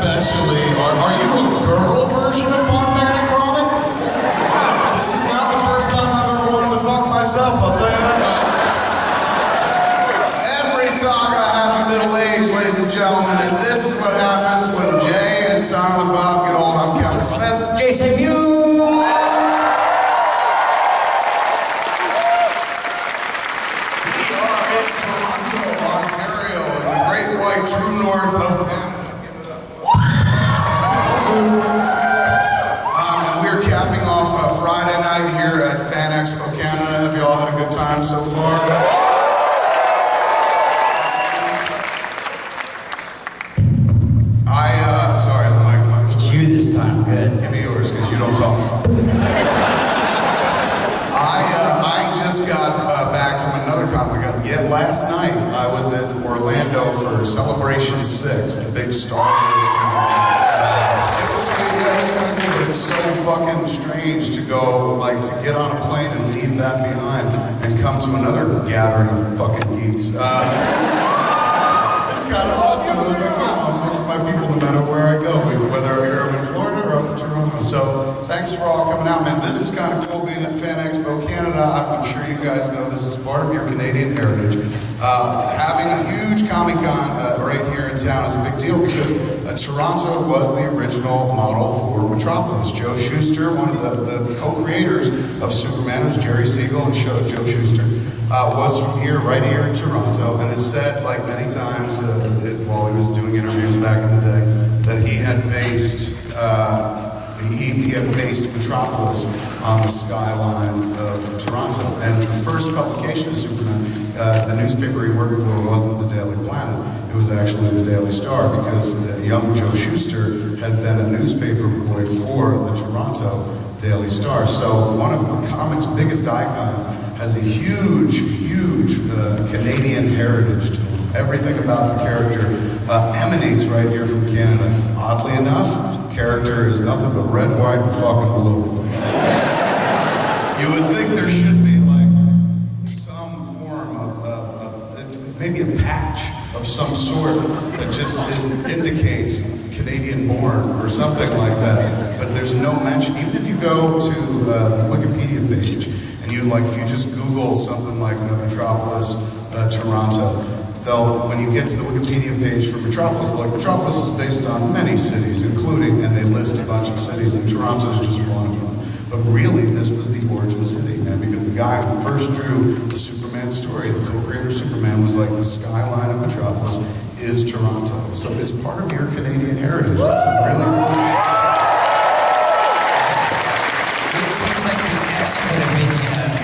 especially, are you a girl version of Bondman and Chronic? This is not the first time I've ever wanted to fuck myself, I'll tell you that much. Every saga has a middle age, ladies and gentlemen, and this is what happens when Jay and Silent Bob get old. I'm Kevin Smith. Jason Mewes. True north of and we're capping off Friday night here at Fan Expo Canada. Have you all had a good time so far? Sorry, the mic. It's you this time, good. Give me yours, because you don't talk. I just got back from another comic. Yet last night I was in Orlando for Celebration 6, the big Star Wars convention. It was kind of cool, but it's so fucking strange to go, like, to get on a plane and leave that behind and come to another gathering of fucking geeks. It's kind of awesome. I was like, wow, amongst my people no matter where I go, whether I'm in Florida or up in Toronto. So thanks for all coming out, man. This is kind of cool being at Fan Expo Canada. I'm sure you guys know this is part of your Canadian heritage. Having a huge Comic-Con right here in town is a big deal because Toronto was the original model for Metropolis. Joe Shuster, one of the co-creators of Superman, was Jerry Siegel and Joe Shuster, was from here, right here in Toronto, and has said, like many times while he was doing interviews back in the day, that he had based Metropolis on the skyline of Toronto. And the first publication of Superman, the newspaper he worked for wasn't the Daily Planet. It was actually the Daily Star, because young Joe Shuster had been a newspaper boy for the Toronto Daily Star. So one of the comics' biggest icons has a huge Canadian heritage to him. Everything about the character emanates right here from Canada. Oddly enough, character is nothing but red, white, and fucking blue. You would think there should be like some form of maybe a patch of some sort that just indicates Canadian born or something like that. But there's no mention. Even if you go to the Wikipedia page and you if you just Google something like Metropolis, Toronto, when you get to the Wikipedia page for Metropolis, Metropolis is based on many cities, including, and they list a bunch of cities, and Toronto's just one of them. But really, this was the origin city, man, because the guy who first drew the Superman story, the co-creator of Superman, was like, the skyline of Metropolis is Toronto. So it's part of your Canadian heritage. That's a really cool thing. It seems like the S could have been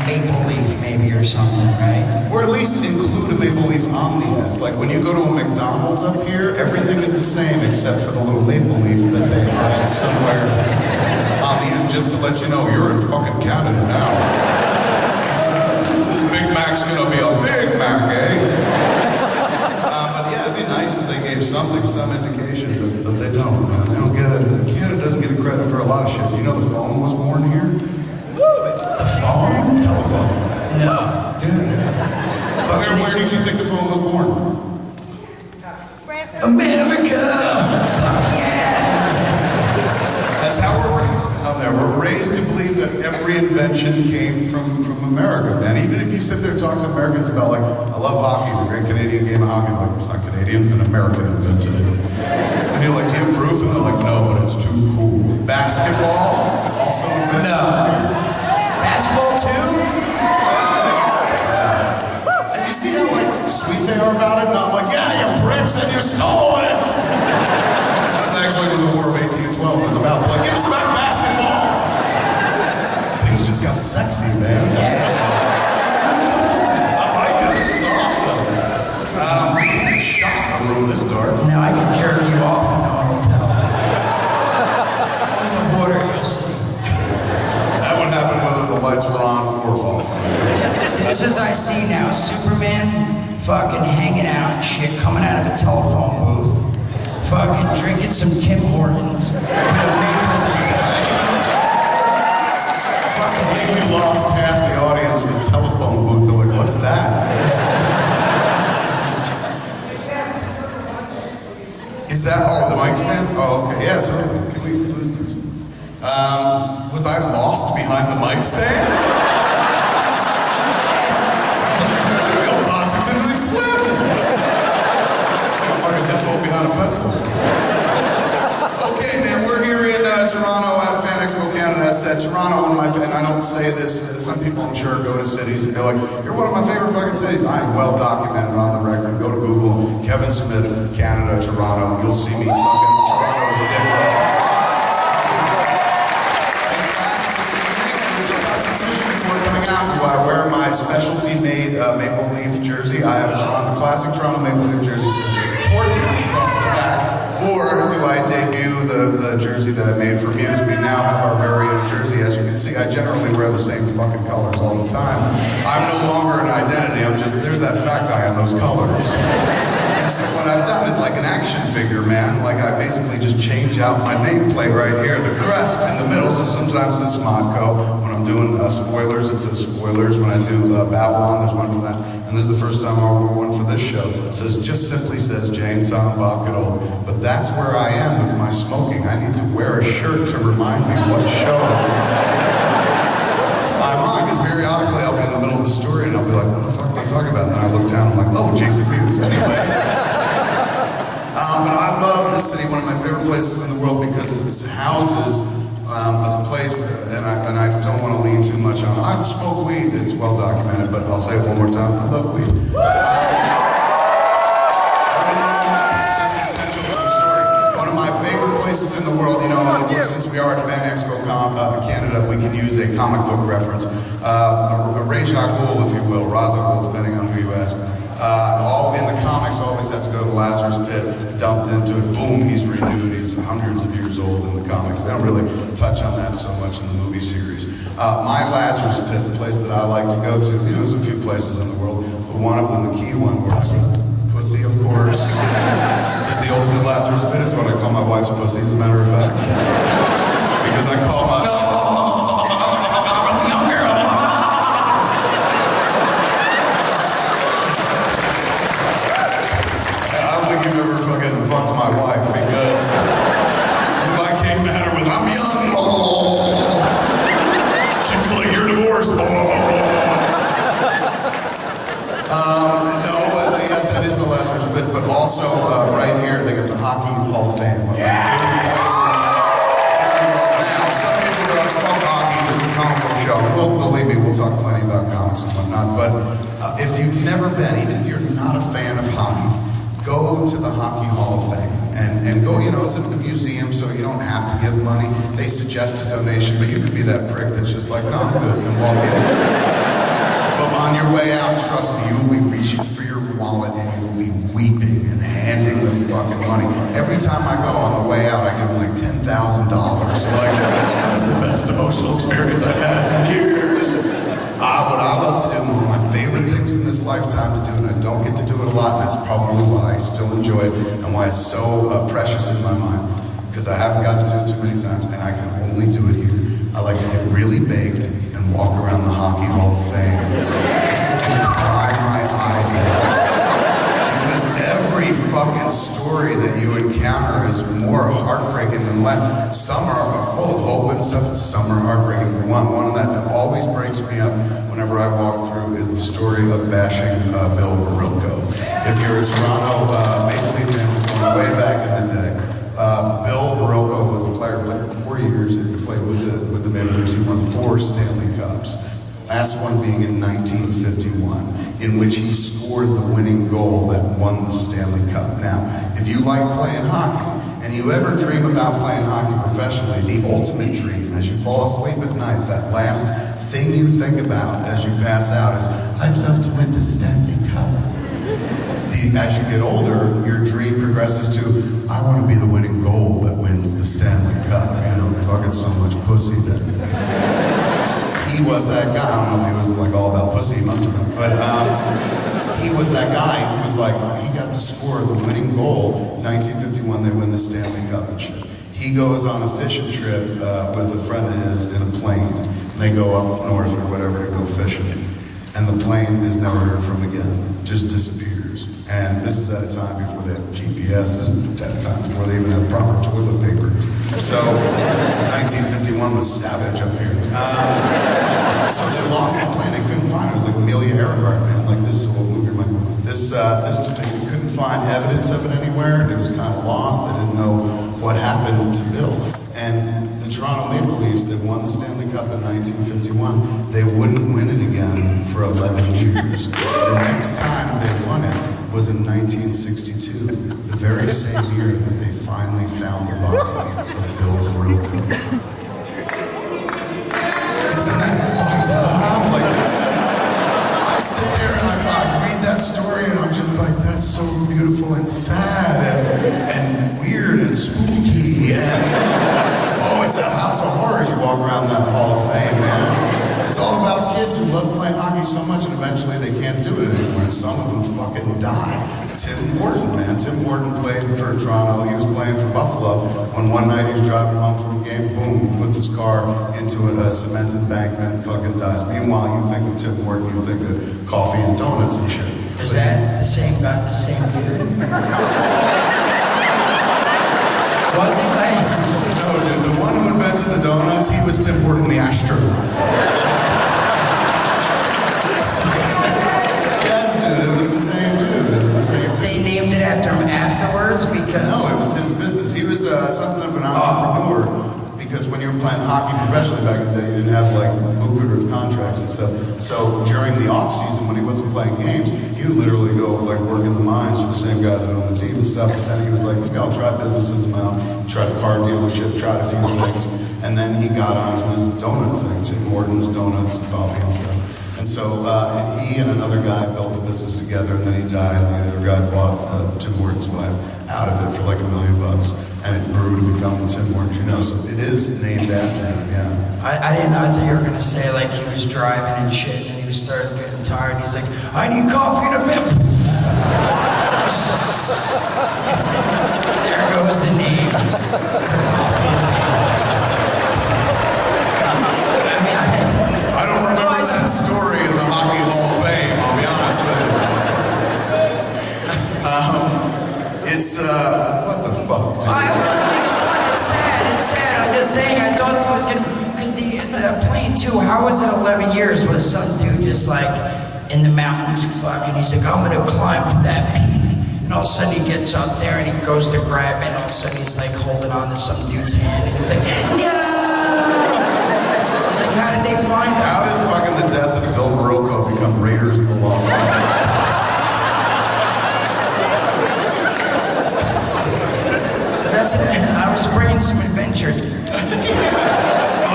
maple leaf, maybe, or something, right? Or at least include a maple leaf on the S. Like when you go to a McDonald's up here, everything is the same except for the little maple leaf that they hide somewhere on the end, just to let you know you're in fucking Canada now. This Big Mac's gonna be a Big Mac, eh? But yeah, it'd be nice if they gave some indication, but they don't, man. They don't get it. Canada doesn't get credit for a lot of shit. You know the phone was born here? The phone? Telephone. No. Yeah. Where did you think the phone was born? America! Fuck yeah! That's how we're raised to believe that every invention came from America, man. Even if you sit there and talk to Americans about, like, I love hockey, the great Canadian game of hockey, like, it's not Canadian, an American invented it. And you're like, do you have proof? And they're like, no, but it's too cool. Basketball, also invented. No. Basketball too? Yeah. And you see how, like, sweet they are about it? Not like, yeah, you pricks and you stole it! That's actually what the War of 1812 was about. They're like, give us back basketball! Things just got sexy, man. Yeah. I like it. This is awesome. You can get shot in a room this dark. Now I can jerk you off in a hotel. Only the water, you'll see. That would happen whether the lights were on or off. See, this is I see now. Superman fucking hanging out and shit, coming out of a telephone booth. Fucking drinking some Tim Hortons. With a maple leaf. I think we lost half the audience with telephone booth. They're like, what's that? Is that, oh, the mic stand? Oh, and I don't say this, some people I'm sure go to cities and be like, you're one of my favorite fucking cities. I am well documented on the record. Go to Google, Kevin Smith, Canada, Toronto, and you'll see me sucking Toronto's dick. Do I wear my specialty-made maple leaf jersey? I have a classic Toronto maple leaf jersey, says Portland across the back. Or do I debut the jersey that I made for Mewes? We now have our very own jersey. As you can see, I generally wear the same fucking colors all the time. I'm no longer an identity. I'm just, there's that fat guy in those colors. And so what I've done is like an action figure, man. Like I basically just change out my nameplate right here, the crest in the middle. So sometimes it's Modco. When I'm doing spoilers, it says spoilers. When I do Babylon, there's one for that. And this is the first time I'll wear one for this show. It says, just simply says Jane Silent Bob Goodall. But that's where I am with my smoking. I need to wear a shirt to remind me what show I'm on, because periodically I'll be in the middle of a story and I'll be like, what the fuck am I talking about? And then I look down and I'm like, oh, Jason Mewes, anyway. But I love this city, one of my favorite places in the world, because it houses a place, and I don't want to lean too much on. I smoke weed, it's well documented, but I'll say it one more time, I love weed. It's just essential to the story. One of my favorite places in the world, you know, since we are at Fan Expo Canada, we can use a comic book reference. A Rage Ghul, if you will, Ra's al Ghul, depending on who you ask. All in the comics always have to go to Lazarus Pit, dumped into it, boom, he's renewed, he's hundreds of years old in the comics. They don't really touch on that so much in the movie series. My Lazarus Pit, the place that I like to go to, you know, there's a few places in the world, but one of them, the key one, where pussy, of course, is the ultimate Lazarus Pit. It's what I call my wife's pussy, as a matter of fact. Because I call my... You've ever fucking fucked my wife, because if I came at her with, I'm young, she'd be like, you're divorced. No, but yes, that is a Lazarus Pit, but also right here, they got the Hockey Hall of Fame. One of my favorite places in the world. Now, some people go, fuck hockey, this is a comic book show. Well, believe me, we'll talk plenty about comics and whatnot, but if you've never been, even if you're not a fan of hockey, go to the Hockey Hall of Fame and go, you know, it's a museum, so you don't have to give money. They suggest a donation, but you could be that prick that's just like, no, I'm good, and walk in. But on your way out, trust me, you will be reaching for your wallet and you will be weeping and handing them fucking money. Every time I go on the way out, I give them like $10,000. Like, that's the best emotional experience I've had in years. What I love to do, one of my favorite things in this lifetime to do, and I don't get to do it a lot, and that's probably why I still enjoy it, and why it's so precious in my mind, because I haven't got to do it too many times, and I can only do it here. I like to get really baked and walk around the Hockey Hall of Fame and cry my eyes out. Because every fucking story that you encounter is more heartbreaking than less. Some are full of hope and stuff, and some are heartbreaking. The one that always breaks me up whenever I walk through is the story of bashing Bill Barilko. If you're a Toronto Maple Leaf fan from going way back in the day, Bill Barilko was a player, but 4 years he played with the Maple Leafs. He won 4 Stanley Cups. Last one being in 1951, in which he scored the winning goal that won the Stanley Cup. Now, if you like playing hockey, and you ever dream about playing hockey professionally, the ultimate dream, as you fall asleep at night, that last thing you think about as you pass out is, I'd love to win the Stanley Cup. As you get older, your dream progresses to, I want to be the winning goal that wins the Stanley Cup, you know, because I'll get so much pussy then. He was that guy. I don't know if he was like all about pussy, he must have been, but he was that guy who was like, he got to score the winning goal. 1951, they win the Stanley Cup and shit. He goes on a fishing trip with a friend of his in a plane. They go up north or whatever to go fishing. And the plane is never heard from again, just disappears. And this is at a time before they had GPS, this is at a time before they even had proper toilet paper. So 1951 was savage up here. So they lost the plane, they couldn't find it. It was like Amelia Earhart, man, like this, we'll move your mic. They couldn't find evidence of it anywhere. It was kind of lost, they didn't know what happened to Bill. And the Toronto Maple Leafs, that won the Stanley Cup in 1951, they wouldn't win it again for 11 years. The next time they won it was in 1962, the very same year that they finally found the body of Bill Barilko. Isn't that fucked up? Like, doesn't that? I sit there and I read that story and I'm just like, that's so beautiful and sad and weird and spooky and, oh, it's a house of horrors. You walk around that Hall of Fame, man. It's all about kids who love playing hockey so much and eventually they can't do it anymore and some of them fucking die. Tim Horton, man. Tim Horton played for Toronto. He was playing for Buffalo when one night he was driving home from a game, boom, he puts his car into a cement embankment and fucking dies. Meanwhile, you think of Tim Horton, you think of coffee and donuts and shit. Is that the same guy, the same dude? Was he like? No, dude, the one who invented the donuts, he was Tim Horton, the astronaut. Yes, dude, it was the same dude. It was the same dude. They named it after him afterwards because... No, it was his business. He was something of an entrepreneur. Because when you were playing hockey professionally back in the day, you didn't have like lucrative contracts and stuff. So during the off season, when he wasn't playing games, he would literally go like work in the mines for the same guy that owned the team and stuff. But then he was like, maybe I'll try businesses of my own. Tried a car dealership, tried a few things, and then he got onto this donut thing, Tim Hortons, donuts, and coffee and stuff. And so he and another guy built the business together, and then he died, and the other guy bought Tim Hortons' wife out of it for like $1 million. And it grew to become the Tim Hortons, you know, so it is named after him, yeah. I didn't know that you were gonna say like he was driving and shit and he was starting getting tired and he's like, I need coffee in a bit. There goes the name. I don't remember that story in the Hockey Hall of Fame, I'll be honest with you. It's, what the fuck, dude? It's sad. I'm just saying, I thought it was gonna, because the plane too, how was it 11 years? Was some dude just like in the mountains fucking, he's like, I'm gonna climb to that peak. And all of a sudden he gets up there and he goes to grab it and all of a sudden he's like holding on to some dude's hand and he's like, yeah! Like how did they find out? How did fucking the death of Bill Barilko become Raiders of the Lost Ark? I was bringing some adventure. Like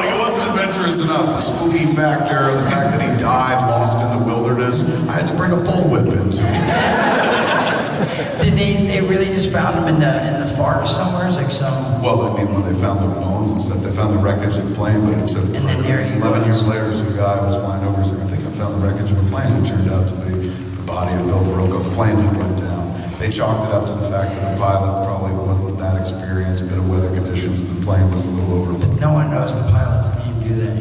it wasn't adventurous enough. The spooky factor, the fact that he died lost in the wilderness. I had to bring a bullwhip into it. Did they really just found him in the forest somewhere? Like some. Well, I mean, when they found their bones and stuff, they found the wreckage of the plane, but it took 11 years later. Some guy was flying over. He's like, I think I found the wreckage of a plane. It turned out to be the body of Bill Barilko. The plane had went down. They chalked it up to the fact that the pilot probably wasn't that experienced, bit of weather conditions, and the plane was a little overloaded. No one knows the pilot's name, do they?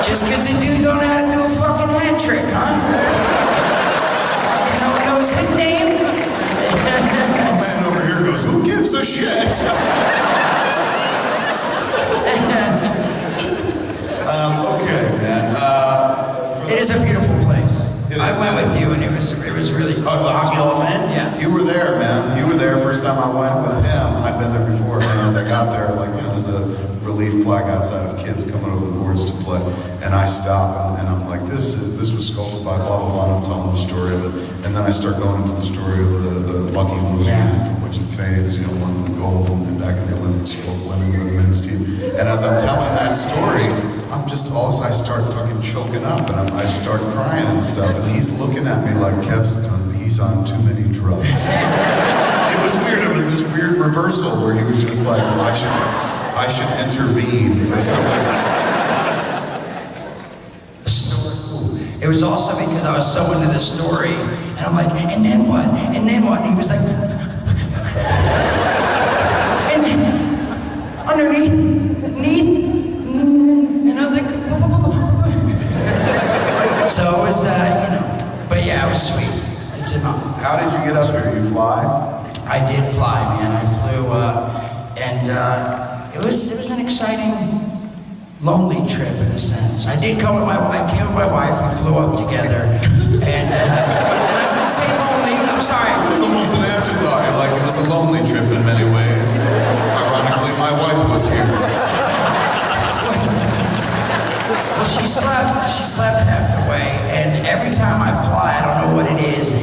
Just because the dude don't know how to do a fucking hat trick, huh? No one knows his name? A man over here goes, who gives a shit? Okay, man. It is a beautiful place. I went with you and it was really cool. Oh, the Hockey Hall of Fame? Yeah. You were there, man. You were there first time I went with him. I'd been there before, and as I got there, like, you know, there's a relief plaque outside of kids coming over the boards to play. And I stop and I'm like, this was sculpted by blah, blah, blah, and I'm telling the story of it. And then I start going into the story of the Lucky Louie, from which the Canadians, you know, won the gold and back in the Olympics, both women and the men's team. And as I'm telling that story, I'm just, all of a sudden I start fucking choking up and I start crying and stuff. And he's looking at me like, he's on too many drugs. It was weird. It was this weird reversal where he was just like, I should intervene or something. It was also because I was so into the story, and I'm like, and then what? And then what? And he was like, and then underneath, and I was like, so it was, you know, but yeah, it was sweet. It's an honor. How did you get up here? You fly? I did fly, man. I flew, and it was an exciting, lonely trip in a sense. I did come with I came with my wife. We flew up together, and I wouldn't say lonely. I'm sorry. It was almost an afterthought. You're like it was a lonely trip in many ways. Ironically, my wife was here. Well, she slept half the way, and every time I fly, I don't know what it is,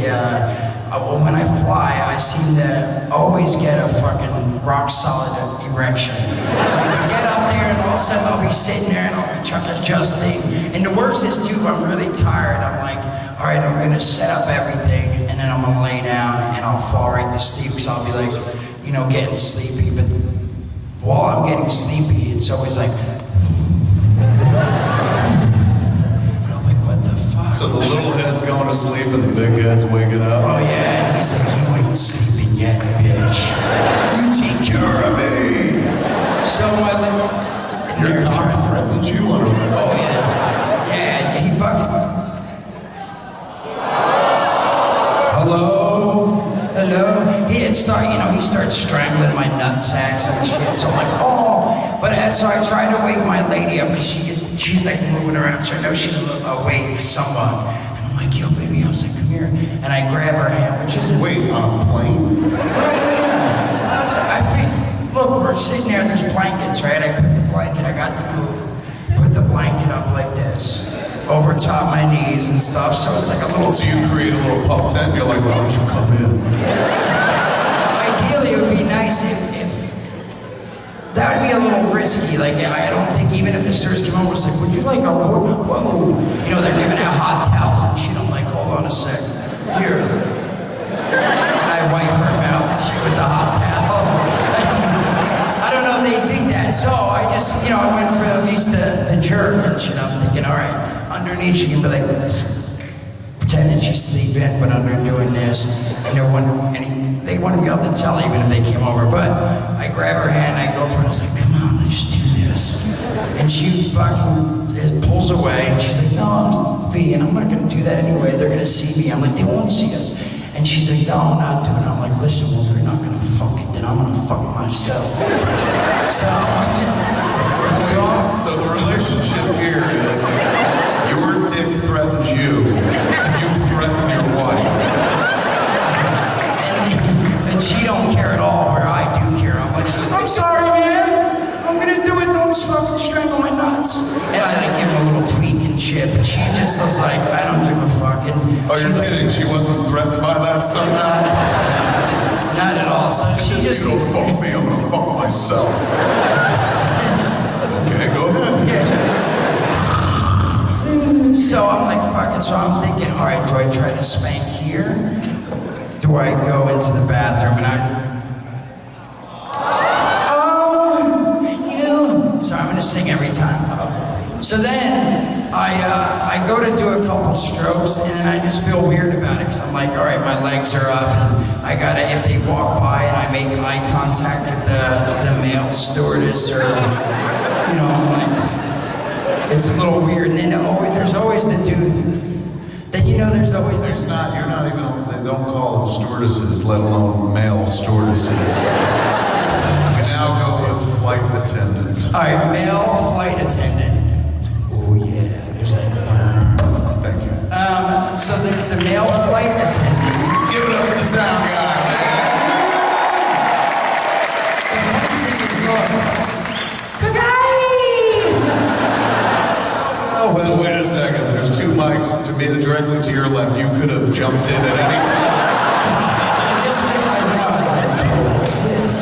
when I fly, I seem to always get a fucking rock solid erection. I get up there, and all of a sudden I'll be sitting there, and I'll be adjusting. And the worst is, too, I'm really tired. I'm like, all right, I'm gonna set up everything, and then I'm gonna lay down, and I'll fall right to sleep, because I'll be like, you know, getting sleepy. But while I'm getting sleepy, it's always like, so the little head's going to sleep and the big head's waking up? Oh yeah, and he's like, you ain't sleeping yet, bitch. You take care of me. So my little... Your cop threatened you on a... Oh yeah. Yeah, he fucking... Hello? He starts strangling my nutsacks and shit, so I'm like, oh. But so I try to wake my lady up, because she's like moving around, so I know she's awake somewhat. And I'm like, yo, baby, I was like, come here. And I grab her hand, which is... Wait, on a plane? Yeah. I think, look, we're sitting there, there's blankets, right? I put the blanket, I got to move. Put the blanket up like this, over top my knees and stuff, so it's like a little... So you create a little pup tent, and you're like, why don't you come in? Ideally, it would be nice if that would be a little risky. Like, I don't think even if the stewardess came over, it's like, would you like a whoa? You know, they're giving out hot towels and shit. I'm like, hold on a sec. Here. And I wipe her mouth and shit with the hot towel. I don't know if they think that. So I just, I went for at least the jerk and shit. I'm thinking, all right, underneath she can be like, pretending she's sleeping, but under doing this. And they want to be able to tell even if they came over. But I grab her hand, I go for it, I was like, come on, let's do this. And she fucking pulls away, and she's like, no, I'm being, I'm not gonna do that anyway, they're gonna see me. I'm like, they won't see us. And she's like, no, I'm not doing it. I'm like, listen, well, they're not gonna fuck it, then I'm gonna fuck myself. So the relationship here is your dick threatens you, and you threaten your wife. And she don't care at all, where I do care. I'm like, I'm sorry, man. I'm gonna do it. Don't fucking strangle my nuts. And I like give him a little tweak and shit, but she just was like, I don't give a fuck. And oh, you're kidding? She wasn't threatened by that somehow? Not at all. So she just... You don't fuck me, I'm gonna fuck myself. Okay, go ahead. So I'm like, fuck it. So I'm thinking, all right, do I try to spank here? Do I go into the bathroom and so I'm gonna sing every time. So then I go to do a couple strokes, and then I just feel weird about it, because I'm like, all right, my legs are up, and I gotta, if they walk by and I make eye contact with the male stewardess, or, I'm like, it's a little weird. And then there's always the dude. Then there's always... you're not even, they don't call them stewardesses, let alone male stewardesses. We now go with flight attendant. All right, male flight attendant. Oh yeah, there's that. Thank you. So there's the male flight attendant. Give it up for the sound guy, man. So wait a second, there's two mics directly to your left. You could have jumped in at any time. I just realized now, I was like, what's this?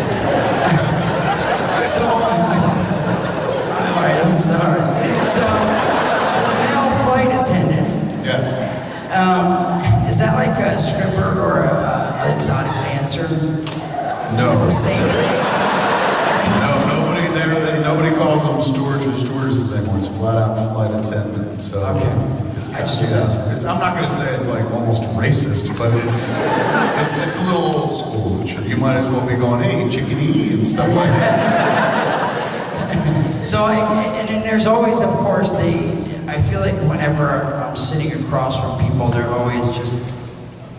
So, all right, I'm sorry. So the male flight attendant. Yes. Is that like a stripper or an exotic dancer? No. The same thing? No, nobody calls them stewards or stewardesses anymore. It's flat out flight attendant. So okay. I'm not going to say it's like almost racist, but it's a little old school. You might as well be going, hey, chickadee and stuff like that. So, and then there's always, of course, I feel like whenever I'm sitting across from people, they're always just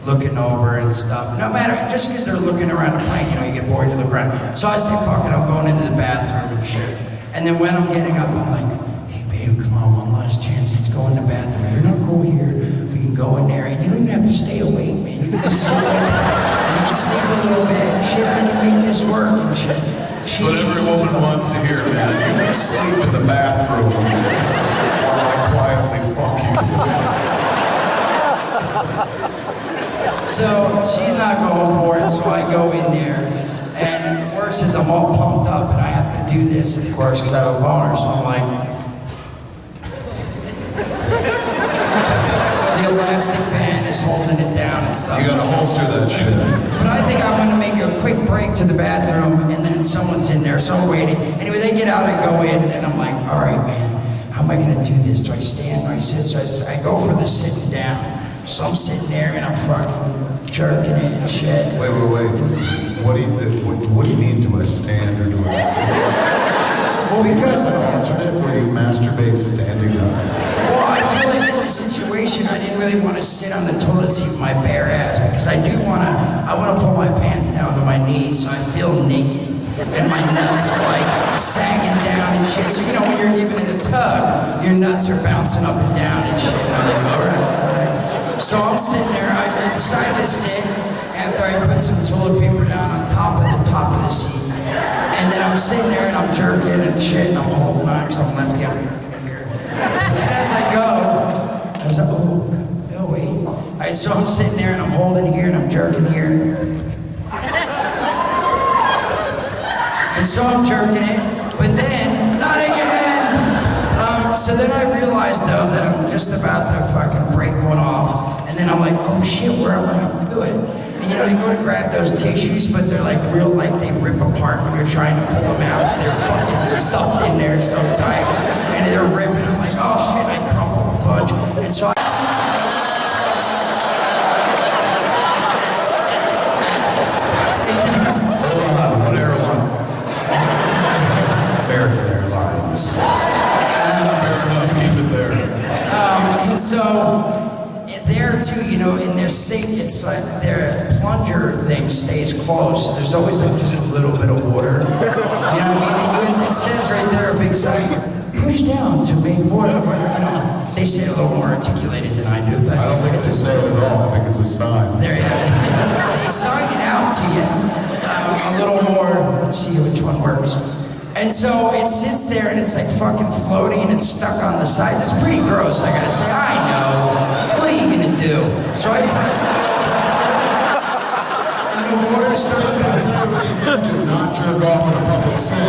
looking over and stuff. No matter, just because they're looking around the plane, you get bored to look around. So I say, fuck it, I'm going into the bathroom and shit. And then when I'm getting up, I'm like, hey babe, come on, one last chance, let's go in the bathroom. If you're not cool here, we can go in there, and you don't even have to stay awake, man. You can just sit there, and you can sleep a little bit. shit, I can make this work and shit. That's what every woman wants to hear, man. You can sleep in the bathroom while I quietly fuck you. So she's not going for it, so I go in there. And worse is I'm all pumped up and I have to do this, of course, because I have a boner, so I'm like... The elastic band is holding it down and stuff. You gotta holster that shit. But I think I'm gonna make a quick break to the bathroom and then someone's in there, so I'm waiting. Anyway, they get out, I go in, and I'm like, all right, man, how am I gonna do this? Do I stand? Do I sit? So I go for the sitting down. So I'm sitting there and I'm fucking jerking it and shit. Wait. What do you mean, do I stand or do I sit? Well, because... an alternate where you masturbate standing up? Well, I feel like in this situation, I didn't really want to sit on the toilet seat with my bare ass because I want to pull my pants down to my knees so I feel naked. And my nuts are like sagging down and shit. So, you know, when you're giving it a tug, your nuts are bouncing up and down and shit. And I'm like, all right. So I'm sitting there, I decided to sit after I put some toilet paper down on top of the seat. And then I'm sitting there and I'm jerking and shit and I'm holding on because I'm lefty, I'm jerking here. And then as I go, oh wait. So I'm sitting there and I'm holding here and I'm jerking here. And so I'm jerking it, but then, not again! So then I realized though that I'm just about to fucking break one off. And then I'm like, oh shit, where am I gonna do it? And you know, you go to grab those tissues, but they're like real, like they rip apart when you're trying to pull them out. So they're fucking stuffed in there so tight. And they're ripping. I'm like, oh shit, I crumpled a bunch. And so What airline? American Airlines. Fair enough, keep it there. And so there too, you know, in their sink, it's like their plunger thing stays closed. So there's always like just a little bit of water. You know what I mean? And it says right there, a big sign, push down to make water. But, you know, they say it a little more articulated than I do. But I don't think it's a say it at all. I think it's a sign. There you have it. They sign it out to you a little more. Let's see which one works. And so it sits there and it's like fucking floating and it's stuck on the side. It's pretty gross, I gotta say. I know. What are you gonna do? So I pressed it and the water starts to... Do not jerk off in a public sink.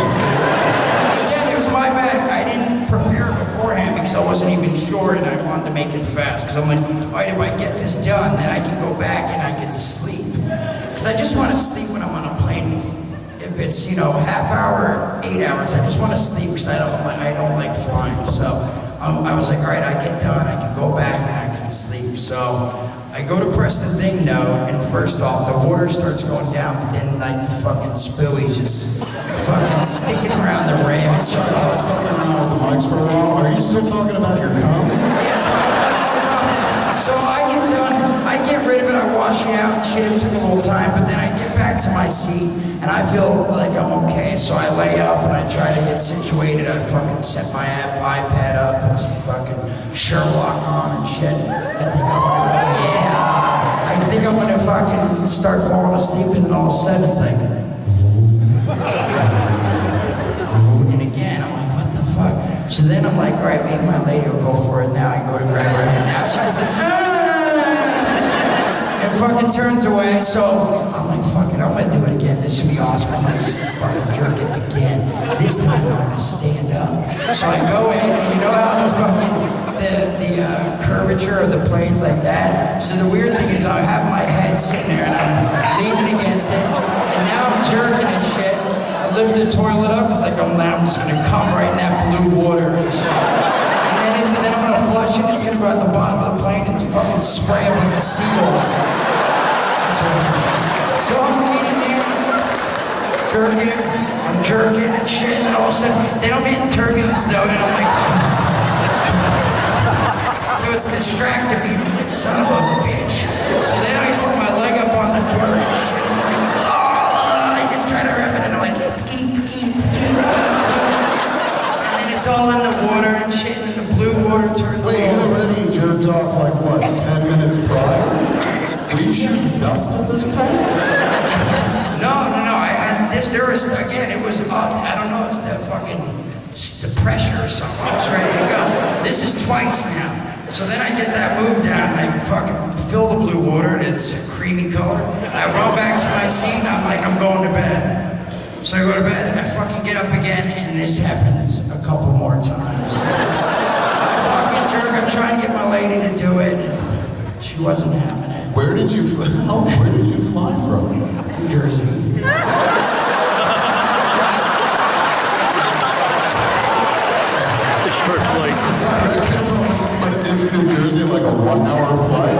Again, it was my bad. I didn't prepare beforehand because I wasn't even sure and I wanted to make it fast. Because I'm like, all right, if I get this done, then I can go back and I can sleep. Because I just want to sleep when I'm on a plane. If it's, you know, half hour, 8 hours, I just want to sleep because I don't like flying. So I was like, all right, I get done, I can go back and I can sleep. So I go to press the thing now, and first off, the water starts going down, but then like the fucking spooey just fucking sticking around the rim. So I was fucking around with the mics for a while. Are you still talking about your cum? Yes, I'll drop that. So I get done, I get rid of it, I wash it out and shit. It took a little time, but then I get back to my seat and I feel like I'm okay. So I lay up and I try to get situated. I fucking set my iPad up and some fucking Sherlock on and shit. I think I'm gonna fucking start falling asleep and all of a sudden it's like, and again, I'm like, what the fuck? So then I'm like, all right, maybe my lady will go for it now. I go to grab her and now she's just like, and fucking turns away. So I'm like, fuck it, I'm gonna do it again. This should be awesome. I'm gonna fucking jerk it again. This time I'm gonna stand up. So I go in, and you know how the fucking the curvature of the plane's like that. So the weird thing is I have my head sitting there and I'm leaning against it, and now I'm jerking and shit. I lift the toilet up because like I'm just gonna come right in that blue water and shit. And then I'm gonna flush it. It's gonna go at the bottom of the plane and fucking spray it with the seagulls. So I'm leaning there, jerking it. I'm jerking and shit, and all of a sudden they don't get turbulence though, and I'm like. So it's distracting me, like son of a bitch. So then I put my leg up on the toilet and shit, and I'm like, oh, I just try to wrap it, and I'm like, skeet. And then it's all in the water and shit, and then the blue water turns. Wait, you already jerked off like what, 10 minutes prior? Were you shooting dust at this point? No, first, again, it was I don't know, it's the pressure or something. I was ready to go. This is twice now. So then I get that move down, and I fucking fill the blue water, and it's a creamy color. I run back to my seat, and I'm like, I'm going to bed. So I go to bed, and I fucking get up again, and this happens a couple more times. I fucking jerk, I'm trying to get my lady to do it, and she wasn't having it. Where did you fly from? New Jersey. Short flight. But is New Jersey like a 1 hour flight?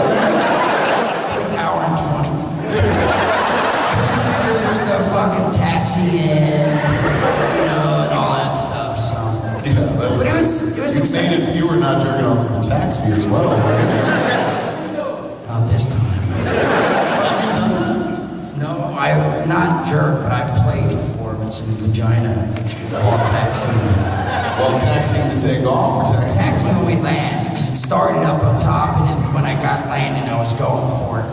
Like hour and 20. There's no fucking taxi in, and all that stuff, so. Yeah, that's. But it was exciting. You were not jerking off to the taxi as well, right? Not this time. Have you done that? No, I've not jerked, but I've played before with some vagina while taxiing. Well, taxiing to take off or Taxiing when we land, because it started up top, and then when I got landing, I was going for it.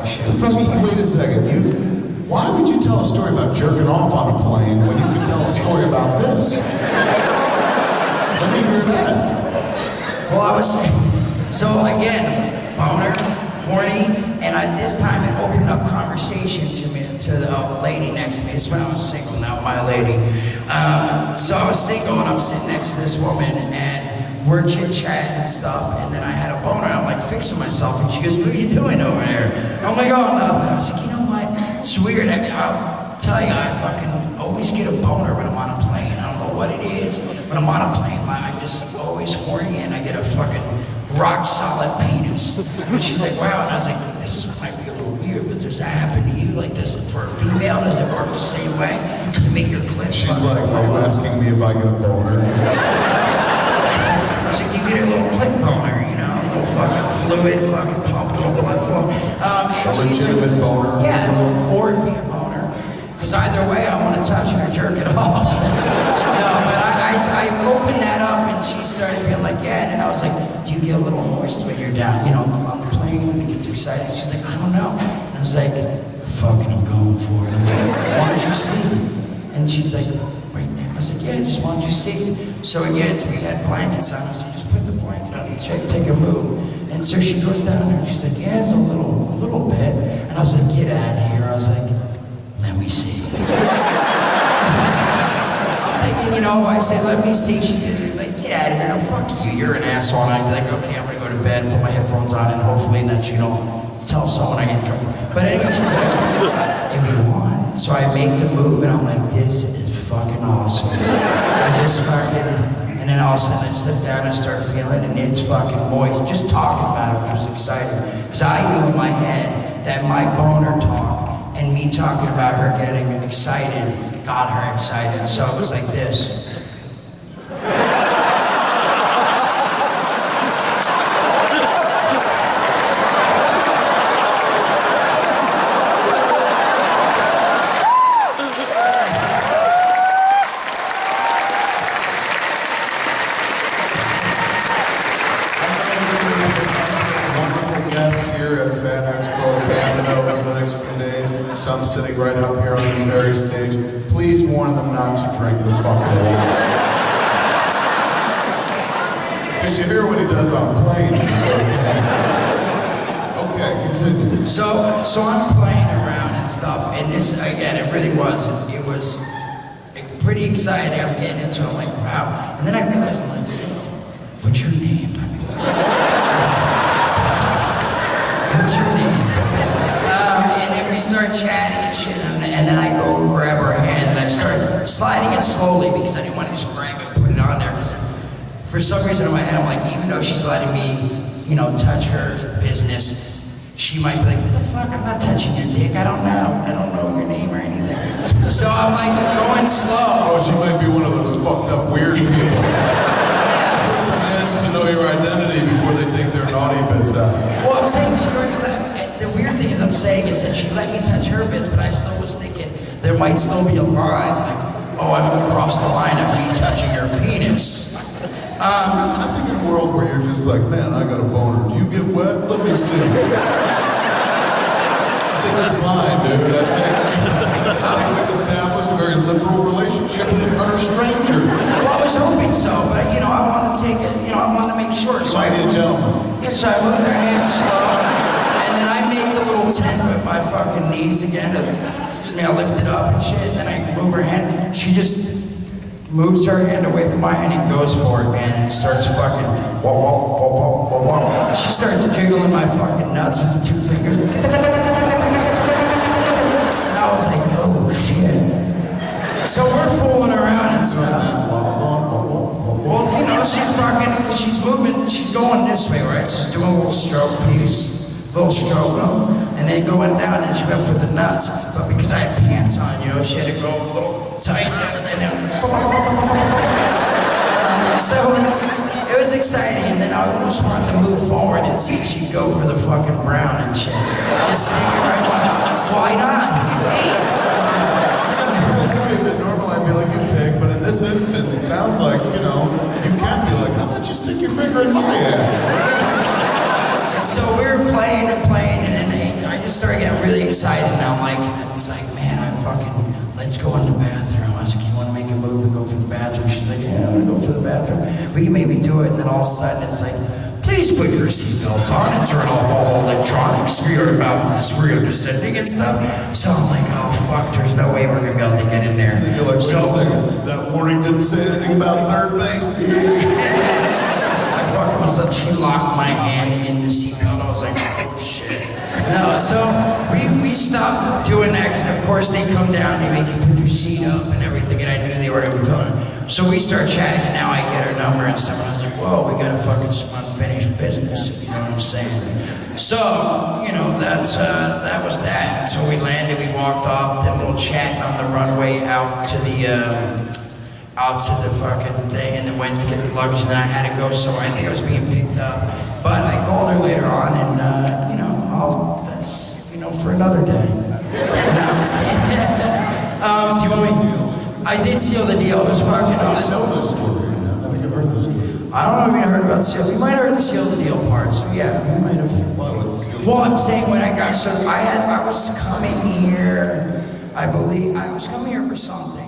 Wait a second. Why would you tell a story about jerking off on a plane when you could tell a story about this? Let me hear that. Well, I was saying, so again, boner, horny, and this time it opened up conversation to me, to the lady next to me. This is when I was single, now my lady. So I was single, and I'm sitting next to this woman, and we're chit-chatting and stuff, and then I had a boner, and I'm like fixing myself, and she goes, what are you doing over there? I'm like, oh, nothing. I was like, you know what? It's weird. I'll tell you, I fucking always get a boner when I'm on a plane. I don't know what it is. When I'm on a plane, I'm just always horny, and I get a fucking rock-solid penis. And she's like, wow. And I was like, this might be a little weird, but does that happen to you? Like, does it, for a female, does it work the same way? Does it make your clit? She's like, are you asking me if I get a boner? I was like, do you get a little clit boner, a little fucking fluid, fucking pump, little blood flow? A legitimate boner? Yeah, or it'd be a boner. Because either way, I want to touch her and jerk it off. No, but I opened that up, and she started being like, yeah, and then I was like, do you get a little moist when you're down, on the plane when it gets excited? She's like, I don't know. And I was like, fucking, I'm going for it. I'm like, why don't you see? And she's like, right now. I was like, yeah, just why don't you see? So again, we had blankets on. I was like, just put the blanket on and take a move. And so she goes down there, and she's like, yeah, it's a little bit. And I was like, get out of here. I was like, let me see. I'm thinking, I said, let me see. She's like, get out of here. No, fuck you. You're an asshole. And I'd be like, okay, I'm going to go to bed, put my headphones on, and hopefully that you don't tell someone I get in trouble. But anyway, she's like, if you want. So I make the move, and I'm like, this is fucking awesome. I just fucking, and then all of a sudden I slip down and start feeling, and it's fucking moist. Just talking about it, which was exciting. Because I knew in my head that my boner talk and me talking about her getting excited got her excited. So it was like this. Here at Fan Expo Canada over the next few days, some sitting right up here on this very stage. Please warn them not to drink the fucking water. Because you hear what he does on planes and those things. Okay, continue. So I'm playing around and stuff, and this, again, it was pretty exciting. I'm getting into it, I'm like, wow. And then I realized, I'm like, what's your name? What's your name? And then we start chatting and shit, and then I go grab her hand, and I start sliding it slowly because I didn't want to just grab it and put it on there, because for some reason in my head, I'm like, even though she's letting me, touch her business, she might be like, what the fuck, I'm not touching your dick, I don't know your name or anything. So I'm like going slow. Oh, she might be one of those fucked up weird people. To know your identity before they take their naughty bits out. Well, I'm saying she already let. The weird thing is I'm saying is that she let me touch her bits, but I still was thinking there might still be a line, like, oh, I won't cross the line of me touching her penis. I think in a world where you're just like, man, I got a boner. Do you get wet? Let me see. think we're fine, dude. I think we've established a very liberal relationship with an utter stranger. Well, I was hoping so, but you know, I want to take it. You know, I want to make sure. So Might be a gentleman. Yeah, so I moved their hands slow, and then I made the little tent with my fucking knees again. Excuse me, I lift it up and shit. Then I move her hand. She just moves her hand away from my hand and goes for it, man, and starts fucking whoa, whoa, whoa, whoa, whoa, whoa. She starts jiggling my fucking nuts with the 2 fingers. And I was like, oh shit. So we're fooling around and stuff. Well, you know, she's fucking, because she's moving, she's going this way, right? She's doing a little stroke piece, little stroke, and then going down, and she went for the nuts. But because I had pants on, you know, she had to go a little tight, and then, so it was exciting, and then I almost wanted to move forward and see if she'd go for the fucking brown and shit. Just stick it right on. Why not? I'd be like, you pick, but in this instance, it sounds like, you know, you can be like, how about you stick your finger in my ass? And so we were playing, and then I just started getting really excited, and I'm like, it's like, man, let's go in the bathroom. I was like, you want to make a move and go for the bathroom? She's like, yeah, I want to go for the bathroom. We can maybe do it, and then all of a sudden, it's like, please put your seatbelts on and turn off all electronics. We are about this, we're descending and stuff. So I'm like, oh fuck, there's no way we're gonna be able to get in there. And then you're like, wait a second, that warning didn't say anything about third base. I fucking was like, she locked my hand in the seatbelt. I was like, oh shit. No, so we stopped doing that because of course they come down, they make you put your seat up and everything, and I knew they were gonna be filming. So we start chatting, and now I get her number and stuff, and I was like, whoa, we gotta fucking some unfinished business, you know what I'm saying? So, you know, that was that. So we landed, we walked off, did a little chatting on the runway out to the fucking thing, and then went to get the luggage, and then I had to go, so I think I was being picked up. But I called her later on, and, you know, that's, you know, for another day. No, I'm saying. You want me? I did seal the deal. It was fucking awesome. I know this story, man. I think I've heard this story. I don't know if you heard about the seal. We might have heard the seal the deal part. So yeah, we might have. What's the seal? Well, I'm saying when I got, so I was coming here. I believe I was coming here for something.